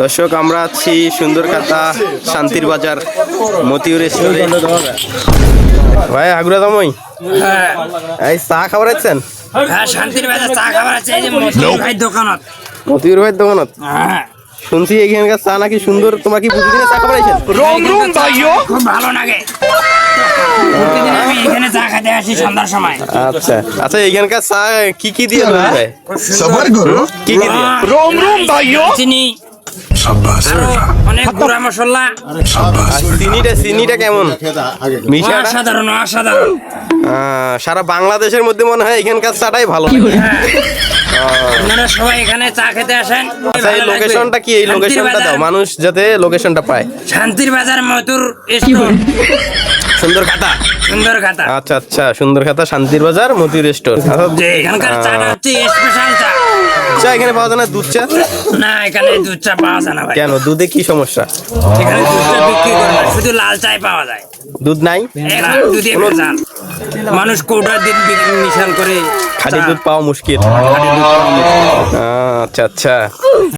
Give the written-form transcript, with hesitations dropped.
দর্শক, আমরা আছি সুন্দরকাতা শান্তির বাজার মতিউর স্টোরে। ভাই আগুরা দামই এই চা খাবার আছেন? হ্যাঁ, শান্তির বাজার চা খাবার আছে, এই যে মতিউর ভাইয়ের দোকানত। মতিউর ভাইয়ের দোকানত? হ্যাঁ, শুনছি এখানকার চা নাকি সুন্দর। তোমার কি প্রতিদিনে চা খাবার আছেন? খুব ভালো লাগে। প্রতিদিন আমি এখানে চা খেতে আসি সন্ধ্যার সময়। আচ্ছা আচ্ছা, এখানকার চা কি কি দিয়ে তৈরি হয়? কি কি দিয়ে? চিনি, আরো অনেক গুঁড়া মশলা। চিনিটা কেমন? মিশাটা? অসাধারণ অসাধারণ। সারা বাংলাদেশের মধ্যে মনে হয় এখানকার চাটাই ভালো লাগে। আপনারা সবাই এখানে চা খেতে আসেন। আচ্ছা, এই লোকেশনটা কি? এই লোকেশনটা দাও, মানুষ যাতে লোকেশনটা পায়। শান্তির বাজার মতিউর স্টোর, সুন্দরকাতা। সুন্দরকাতা। আচ্ছা আচ্ছা, সুন্দরকাতা শান্তির বাজার মতিউর স্টোর। যে এখানকার চাটা হচ্ছে স্পেশাল চা। চা এখানে পাওয়া যায় না? দুধ চা? না, এখানে দুধ চা পাওয়া যায় না ভাই। কেন, দুধে কি সমস্যা? এখানে দুধ চা বিক্রি করে না, শুধু লাল চাই পাওয়া যায়। দুধ নাই? এখন দুধে ভেজাল। মানুষ কৌটার দিন মিশাল করে খাঁটি দুধ পাওয়া মুশকিল। আচ্ছা আচ্ছা।